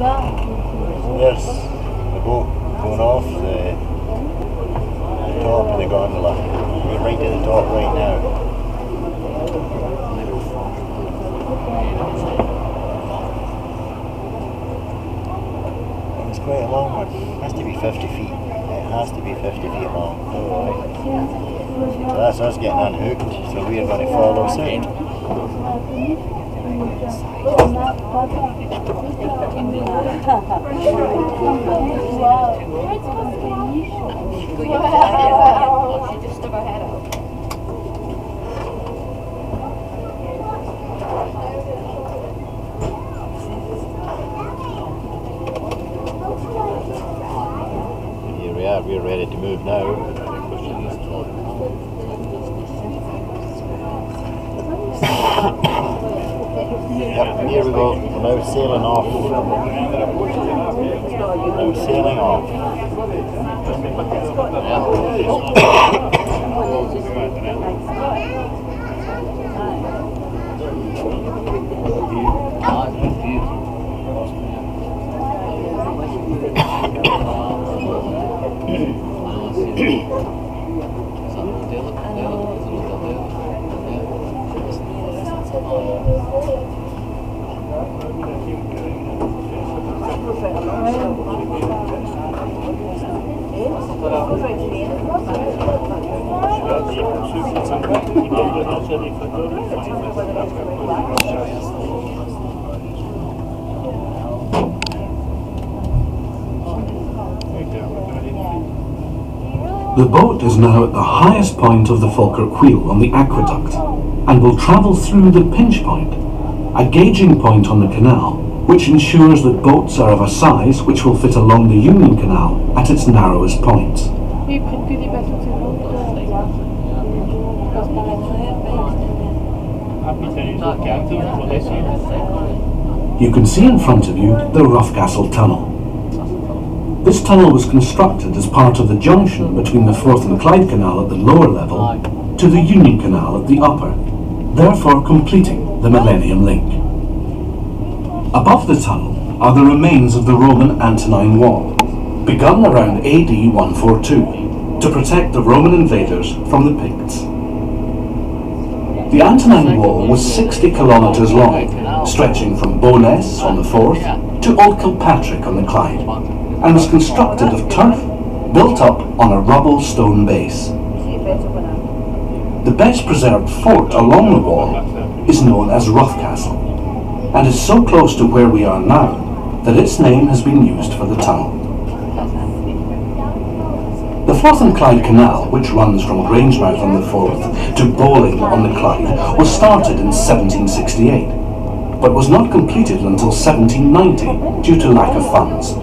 There's the boat going off the top of the gondola. We're right at the top right now. It's quite a long one. It has to be 50 feet. It has to be 50 feet long. So that's us getting unhooked, so we are going to follow suit. Here we are, we're ready to move now. Yep, here we go. We're now sailing off. Now sailing off. The boat is now at the highest point of the Falkirk wheel on the aqueduct and will travel through the pinch point, a gauging point on the canal which ensures that boats are of a size which will fit along the Union Canal at its narrowest points. You can see in front of you the Roughcastle Tunnel. This tunnel was constructed as part of the junction between the Forth and Clyde Canal at the lower level to the Union Canal at the upper, therefore completing the Millennium Link. Above the tunnel are the remains of the Roman Antonine Wall, begun around AD 142 to protect the Roman invaders from the Picts. The Antonine Wall was 60 kilometres long, stretching from Bowness on the Forth to Old Kilpatrick on the Clyde, and was constructed of turf built up on a rubble stone base. The best preserved fort along the wall is known as Roughcastle, and is so close to where we are now that its name has been used for the tunnel. The Forth and Clyde Canal, which runs from Grangemouth on the Forth to Bowling on the Clyde, was started in 1768, but was not completed until 1790 due to lack of funds.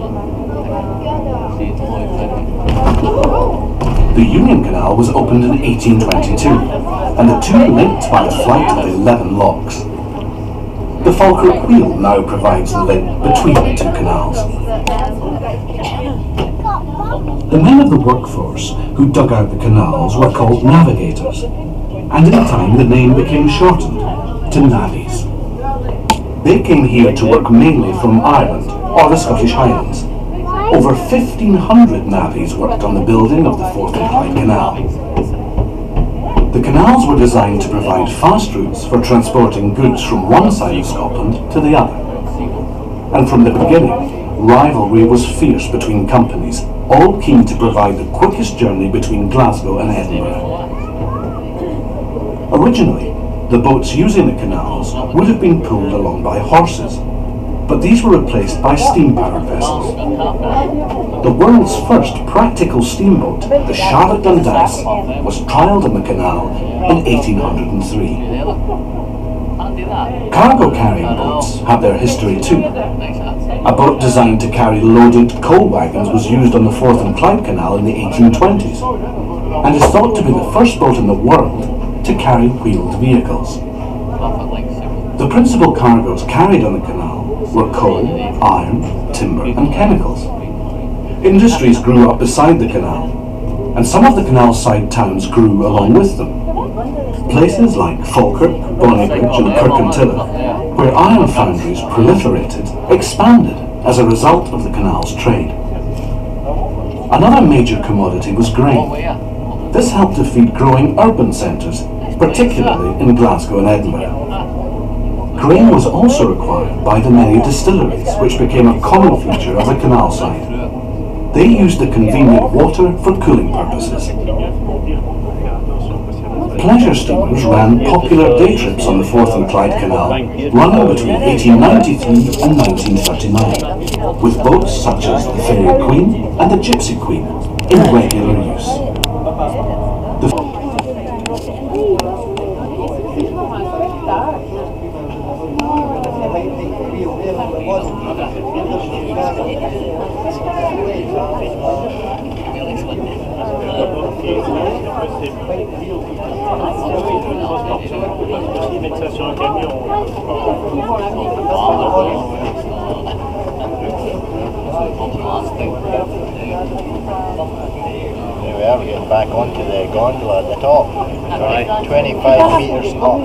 The Union Canal was opened in 1822, and the two linked by a flight of 11 locks. The Falkirk wheel now provides the link between the two canals. The men of the workforce who dug out the canals were called navigators, and in time the name became shortened to navvies. They came here to work mainly from Ireland or the Scottish Highlands. Over 1,500 navvies worked on the building of the Forth and Clyde Canal. The canals were designed to provide fast routes for transporting goods from one side of Scotland to the other. And from the beginning, rivalry was fierce between companies, all keen to provide the quickest journey between Glasgow and Edinburgh. Originally, the boats using the canals would have been pulled along by horses, but these were replaced by steam-powered vessels. The world's first practical steamboat, the Charlotte Dundas, was trialled on the canal in 1803. Cargo carrying boats have their history too. A boat designed to carry loaded coal wagons was used on the Forth and Clyde Canal in the 1820s, and is thought to be the first boat in the world to carry wheeled vehicles. The principal cargoes carried on the canal were coal, iron, timber and chemicals. Industries grew up beside the canal, and some of the canal-side towns grew along with them. Places like Falkirk, Bonnybridge and Kirkintilloch, where iron foundries proliferated, expanded as a result of the canal's trade. Another major commodity was grain. This helped to feed growing urban centres, particularly in Glasgow and Edinburgh. Grain was also required by the many distilleries, which became a common feature of the canal side. They used the convenient water for cooling purposes. Pleasure steamers ran popular day trips on the Forth and Clyde Canal, running between 1893 and 1939, with boats such as the Fairy Queen and the Gypsy Queen in regular use. There we are, we're getting back onto the gondola at the top. 25 metres up.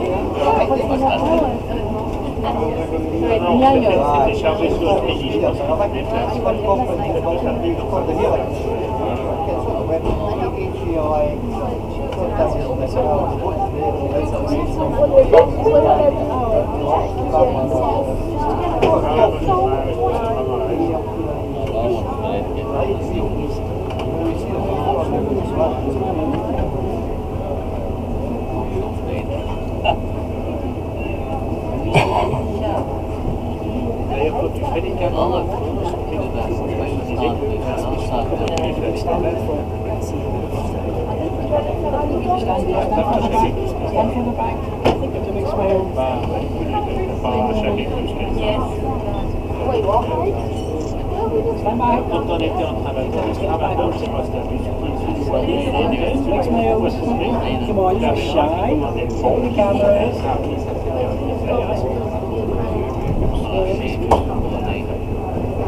Come on, you're shy. Hold the cameras.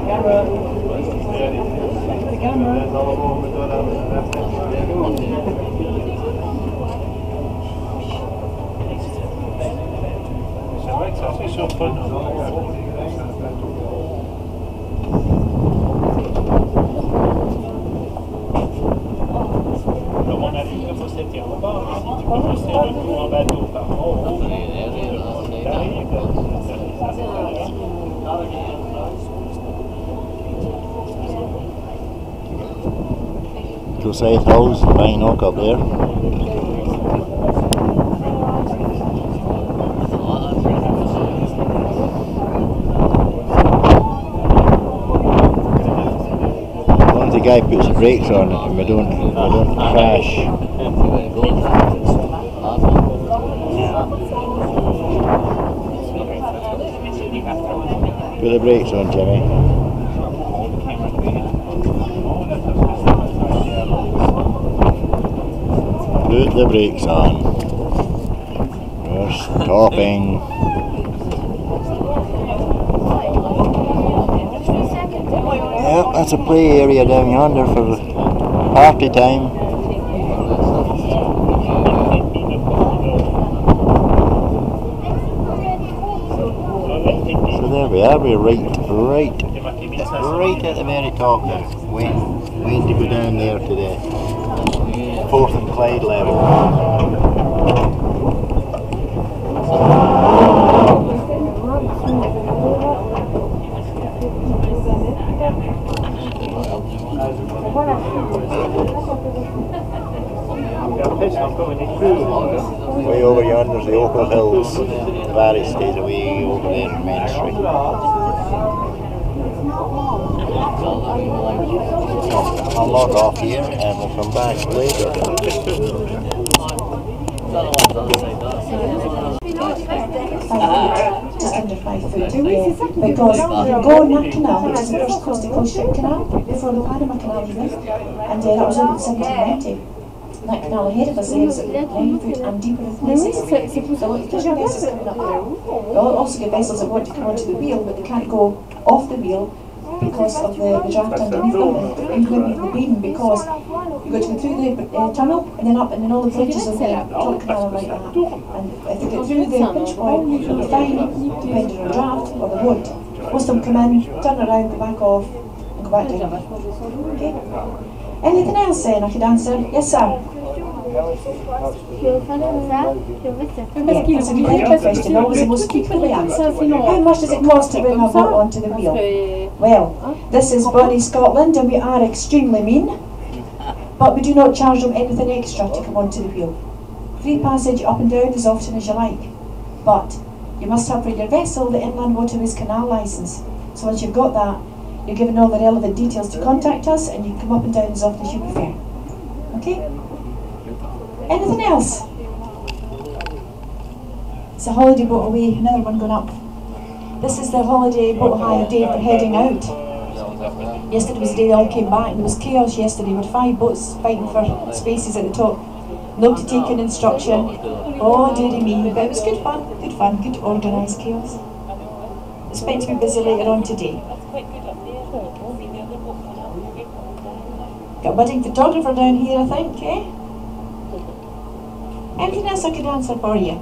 Camera. The camera. Forsyth House, Vine Oak up there. As long as the guy puts the brakes on it and we don't crash. Put the brakes on, Jimmy. Put the brakes on. We're stopping. Yep, that's a play area down yonder for party time. So there we are, we're right at the very top now. Waiting to go down there to the Forth and Clyde level. Way over yonder's the Opal Hills. Barry stays away over there in Main Street. I'll log off here and we'll come back later. Under 5 foot, because going that canal, it was the first coast to coast ship canal before the Panama Canal even, and that was opened in 1790. That canal ahead of us there is 9 foot and deeper in places. So there's your vessels coming up there. We'll also get vessels that want to come onto the wheel, but they can't go off the wheel because of the draft underneath them, including the beam, because you got to go through the tunnel and then up, and then all the bridges of the Torque Canal like that. And if you get through the pinch point, you're fine, depending on draft, or the wood. Most of them come in, turn around, go back off, and go back down. Okay? Anything else then I could answer? Yes, sir? That's a good question, always the most frequently answered. How much does it cost to bring a boat onto the wheel? Well, this is Bonnie, Scotland, and we are extremely mean, but we do not charge them anything extra to come onto the wheel. Free passage up and down as often as you like, but you must have for your vessel the Inland Waterways Canal licence. So once you've got that, you're given all the relevant details to contact us, and you can come up and down as often as you prefer. Okay? Anything else? It's a holiday boat away, another one going up. This is the holiday boat hire day for heading out. Yesterday was the day they all came back, and there was chaos yesterday with 5 boats fighting for spaces at the top. Nobody taking instruction. Oh dearie me, but it was good fun, good organised chaos. Expect to be busy later on today. Got a wedding photographer down here, I think, eh? Anything else I could answer for you?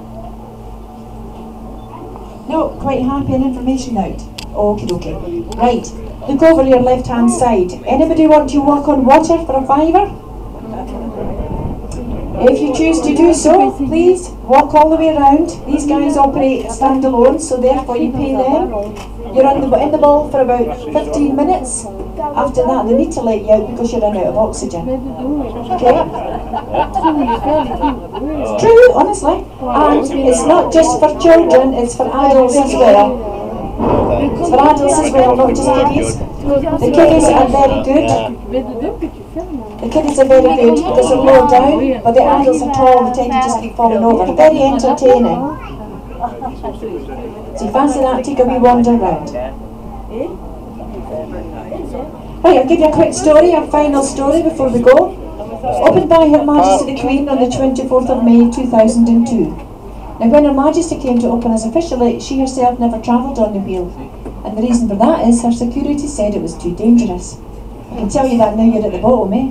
No, quite happy and information out. Okie dokie. Right, look over your left hand side. Anybody want to walk on water for a fiver? If you choose to do so, please walk all the way around. These guys operate standalone, so therefore you pay them. You're in the bowl for about 15 minutes. After that, they need to let you out because you're running out of oxygen. Okay? It's true, honestly. And it's not just for children, it's for adults as well. It's for adults as well, not just kiddies. The kiddies are very good. The kiddies are very good because they're low down, but the adults are tall, they tend to just keep falling over. Very entertaining. So you fancy that, take a wee wander round. Right, I'll give you a quick story, a final story before we go. Opened by Her Majesty the Queen on the 24th of May 2002. Now when Her Majesty came to open us officially, she herself never travelled on the wheel. And the reason for that is her security said it was too dangerous. I can tell you that now you're at the bottom, eh?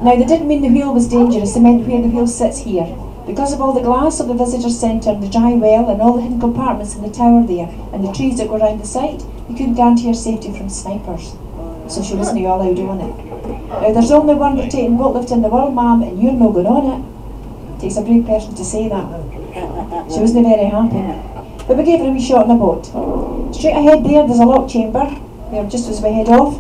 Now they didn't mean the wheel was dangerous, they meant where the wheel sits here. Because of all the glass of the visitor centre and the dry well and all the hidden compartments in the tower there and the trees that go around the site, you couldn't guarantee her safety from snipers. So she wasn't allowed on it. Now there's only one rotating boat lift in the world, ma'am, and you're no good on it. Takes a brave person to say that. She wasn't very happy. But we gave her a wee shot in the boat. Straight ahead there's a lock chamber, there just as we head off.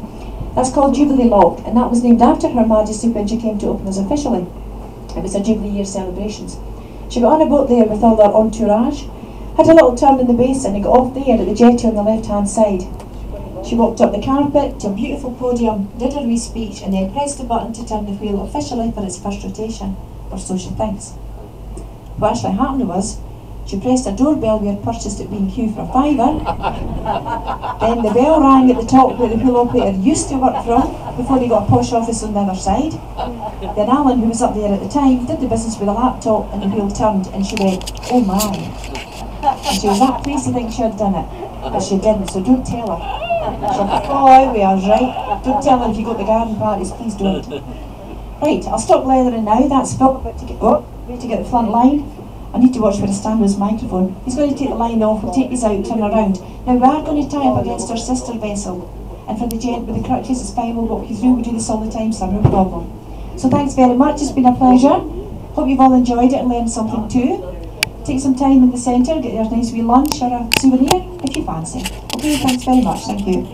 That's called Jubilee Lock, and that was named after Her Majesty when she came to open us officially. It was a Jubilee Year celebrations. She got on a boat there with all their entourage, had a little turn in the basin and got off there at the jetty on the left hand side. She walked up the carpet to a beautiful podium, did her wee speech, and then pressed the button to turn the wheel officially for its first rotation, or so she thinks. What actually happened was, she pressed a doorbell we had purchased at B&Q for a £5. Then the bell rang at the top where the wheel operator used to work from before he got a posh office on the other side. Then Alan, who was up there at the time, did the business with a laptop and the wheel turned and she went, oh my. And she was that pleased to think she had done it, but she didn't, so don't tell her. She'll fall we are right. Don't tell her if you go to the garden parties, please don't. Right, I'll stop leathering now. That's Phil about to get ready to get the front line. I need to watch where I stand with his microphone. He's going to take the line off, we'll take these out, turn around. Now we are going to tie up against our sister vessel. And for the gent with the crutches, it's fine, we'll walk you through, we do this all the time, so no problem. So thanks very much, it's been a pleasure. Hope you've all enjoyed it and learned something too. Take some time in the centre, get your nice wee lunch or a souvenir if you fancy. Okay, thanks very much, thank you.